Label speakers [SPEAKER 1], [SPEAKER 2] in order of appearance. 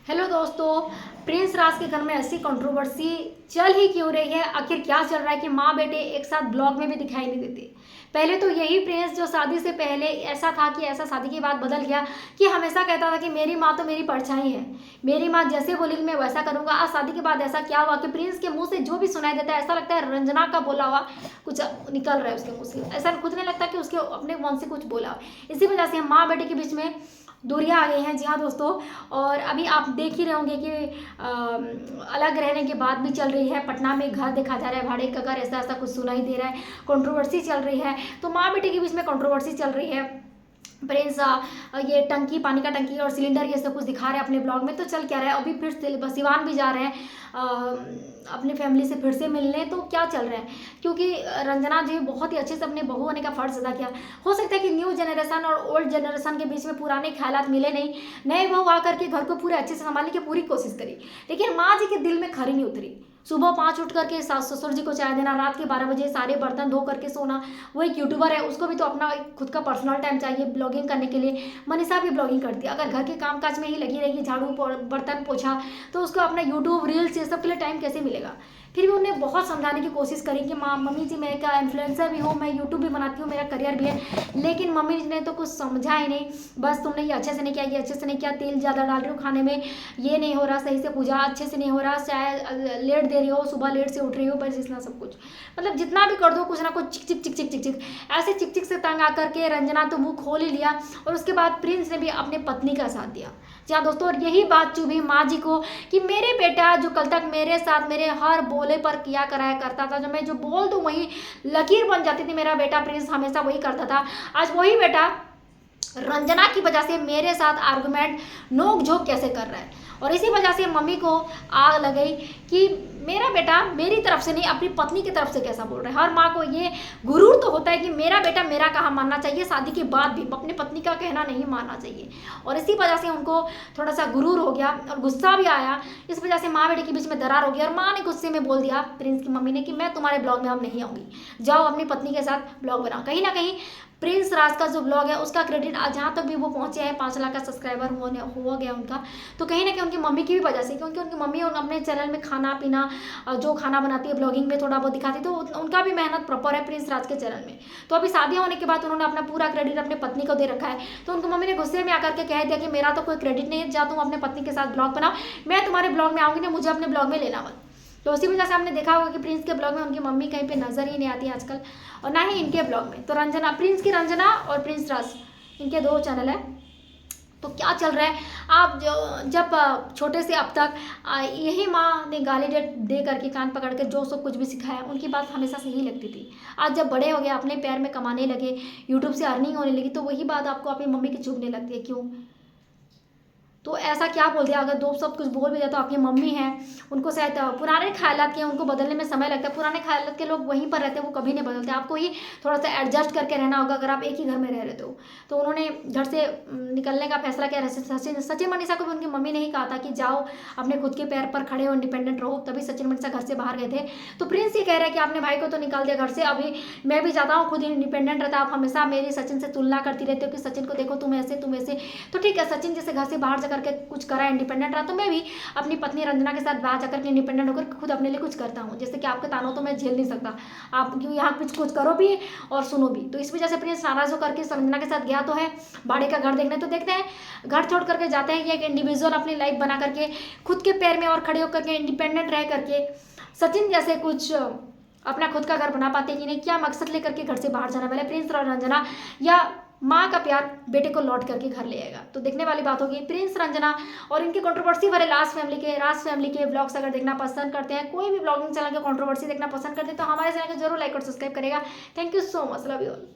[SPEAKER 1] Hello दोस्तों। Prince राज के घर में ऐसी कंट्रोवर्सी चल ही क्यों रही है? आखिर क्या चल रहा है कि माँ बेटे एक साथ ब्लॉग में भी दिखाई नहीं देते? पहले तो यही प्रिंस जो शादी से पहले ऐसा था कि ऐसा शादी के बाद बदल गया कि हमेशा कहता था कि मेरी माँ तो मेरी परछाई है, मेरी माँ जैसे बोलेगी मैं वैसा करूंगा। आज शादी के बाद ऐसा क्या हुआ कि प्रिंस के मुंह से जो भी सुनाई देता है ऐसा लगता है रंजना का बोला हुआ कुछ निकल रहा है उसके मुंह से। ऐसा खुद नहीं लगता कि उसके अपने मन से कुछ बोला। इसी वजह से माँ बेटे के बीच में दूरियां आ गई हैं। जी हाँ दोस्तों, और अभी आप देख ही रहे होंगे कि अलग रहने के बाद भी चल रही है। पटना में घर देखा जा रहा है भाड़े का घर, ऐसा ऐसा कुछ सुनाई दे रहा है, कंट्रोवर्सी चल रही है। तो माँ बेटे के बीच में कंट्रोवर्सी चल रही है। प्रिंस ये टंकी, पानी का टंकी और सिलेंडर ये सब कुछ दिखा रहे हैं अपने ब्लॉग में। तो चल क्या रहा है, अभी फिर से सिवान भी जा रहे हैं अपनी फैमिली से फिर से मिलने। तो क्या चल रहा है, क्योंकि रंजना जी बहुत ही अच्छे से अपने बहू होने का फर्ज अदा किया। हो सकता है कि न्यू जनरेशन और ओल्ड जनरेशन के बीच में पुराने ख्यालात मिले नहीं, नए बहू आकर के घर को पूरे अच्छे से संभालने की पूरी कोशिश करी, लेकिन माँ जी के दिल में खरी नहीं उतरी। सुबह 5 उठ करके सास ससुर जी को चाय देना, रात के 12 बजे सारे बर्तन धो करके सोना। वो एक यूट्यूबर है, उसको भी तो अपना खुद का पर्सनल टाइम चाहिए ब्लॉगिंग करने के लिए। मनीषा भी ब्लॉगिंग करती है, अगर घर के काम काज में ही लगी रहेगी, झाड़ू बर्तन पोछा, तो उसको अपना यूट्यूब रील्स ये सब के लिए टाइम कैसे मिलेगा? फिर भी उन्हें बहुत समझाने की कोशिश करी कि माँ मम्मी जी मैं का इन्फ्लुएंसर भी हूँ, मैं यूट्यूब भी बनाती हूँ, मेरा करियर भी है। लेकिन मम्मी जी ने तो कुछ समझा ही नहीं। बस तुमने ये अच्छे से नहीं किया, ये अच्छे से नहीं किया, तेल ज़्यादा डाल रही हो खाने में, ये नहीं हो रहा सही से, पूजा अच्छे से नहीं हो रहा, चाहे लेट दे रही हो, सुबह लेट से उठ रही हो, बस इतना सब कुछ। मतलब जितना भी कर दो कुछ ना कुछ चिक चिक चिक चिक चिक चिक ऐसे चिक चिक से तंग आकर के रंजना तो मुंह खोल ही लिया। और उसके बाद प्रिंस ने भी अपने पत्नी का साथ दिया। जहाँ दोस्तों, और यही बात चुभी माँ जी को कि मेरे बेटा जो कल तक मेरे साथ मेरे हर बोले पर किया कराया करता था, जो मैं जो बोल दूँ वही लकीर बन जाती थी, मेरा बेटा प्रिंस हमेशा वही करता था। आज वही बेटा रंजना की वजह से मेरे साथ आर्गुमेंट नोक झोंक कैसे कर रहा है। और इसी वजह से मम्मी को आग लग गई कि मेरा बेटा मेरी तरफ से नहीं अपनी पत्नी की तरफ से कैसा बोल रहा है। हर माँ को ये गुरूर तो होता है कि मेरा बेटा मेरा कहा मानना चाहिए, शादी के बाद भी अपनी पत्नी का कहना नहीं मानना चाहिए। और इसी वजह से उनको थोड़ा सा गुरूर हो गया और गुस्सा भी आया। इस वजह से माँ बेटे के बीच में दरार हो गया और माँ ने गुस्से में बोल दिया प्रिंस की मम्मी ने कि मैं तुम्हारे ब्लॉग में अब नहीं आऊँगी, जाओ अपनी पत्नी के साथ ब्लॉग बनाओ। कहीं ना कहीं प्रिंस राज का जो ब्लॉग है उसका क्रेडिट आज जहाँ तक भी वो पहुंचे हैं, 5 लाख का सब्सक्राइबर हो गया उनका, तो कहीं ना कहीं उनकी मम्मी की भी वजह से, क्योंकि उनकी मम्मी अपने चैनल में खाना पीना जो खाना बनाती है ब्लॉगिंग में थोड़ा बहुत दिखाती है, तो उनका भी मेहनत प्रॉपर है प्रिंस राज के चैनल में। तो अभी शादी होने के बाद उन्होंने अपना पूरा क्रेडिट अपने पत्नी को दे रखा है। तो उनको मम्मी ने गुस्से में आकर के कह दिया कि मेरा तो कोई क्रेडिट नहीं है, जा तुम अपने पत्नी के साथ ब्लॉग बनाओ, मैं तुम्हारे ब्लॉग में आऊँगी ना, मुझे अपने ब्लॉग में लेना मत। तो उसी वजह से हमने देखा होगा कि प्रिंस के ब्लॉग में उनकी मम्मी कहीं पे नजर ही नहीं आती आजकल, और ना ही इनके ब्लॉग में। तो रंजना, प्रिंस की रंजना और प्रिंस राज, इनके 2 चैनल है। तो क्या चल रहा है, आप जो जब छोटे से अब तक यही माँ ने गाली दे करके कान पकड़ के जो सब कुछ भी सिखाया, उनकी बात हमेशा सही लगती थी। आज जब बड़े हो गए, अपने पैर में कमाने लगे, यूट्यूब से अर्निंग होने लगी, तो वही बात आपको अपनी मम्मी की चुभने लगती है। क्यों? तो ऐसा क्या बोल दिया? अगर 2 शब्द कुछ बोल भी जाए तो आपकी मम्मी है, उनको शायद पुराने ख्यालात के उनको बदलने में समय लगता है। पुराने ख्यालात के लोग वहीं पर रहते हैं, वो कभी नहीं बदलते। आपको ही थोड़ा सा एडजस्ट करके रहना होगा अगर आप एक ही घर में रह रहे तो उन्होंने घर से निकलने का फैसला किया। सचिन मनीषा को भी उनकी मम्मी ने ही कहा था कि जाओ अपने खुद के पैर पर खड़े हो, इंडिपेंडेंट रहो, तभी सचिन मनीषा घर से बाहर गए थे। तो प्रिंस ये कह रहे हैं कि आपने भाई को तो निकाल दिया घर से, अभी मैं भी जाता हूँ, खुद इंडिपेंडेंट रहता। आप हमेशा मेरी सचिन से तुलना करती रहते हो कि सचिन को देखो तुम ऐसे तुम ऐसे। तो ठीक है, सचिन जैसे घर से बाहर जाकर के कुछ करा, इंडिपेंडेंट रहा, तो मैं भी अपनी पत्नी रंजना के साथ बाहर जाकर के इंडिपेंडेंट होकर खुद अपने लिए कुछ करता हूँ। जैसे कि आपके तानों तो मैं झेल नहीं सकता, आप क्यों यहाँ कुछ करो भी और सुनो भी। तो इस वजह से प्रिंस नाराज होकर के रंजना के साथ गया तो है भाड़े का घर देखने। तो देखते हैं, घर छोड़ करके जाते हैं कि एक इंडिविजुअल अपनी लाइफ बना करके खुद के पैर में और खड़े होकर के इंडिपेंडेंट रह करके सचिन जैसे कुछ अपना खुद का घर बना पाते कि नहीं, क्या मकसद लेकर के घर से बाहर जाना वाले प्रिंस और रंजना, या माँ का प्यार बेटे को लौट करके घर ले आएगा। तो देखने वाली बात होगी। प्रिंस रंजना और इनके कंट्रोवर्सी भरे राज फैमिली के ब्लॉग्स अगर देखना पसंद करते हैं, कोई भी ब्लॉगिंग चैनल के कंट्रोवर्सी देखना पसंद करते हैं, तो हमारे चैनल को जरूर लाइक और सब्सक्राइब करेगा। Thank you so much, love you all.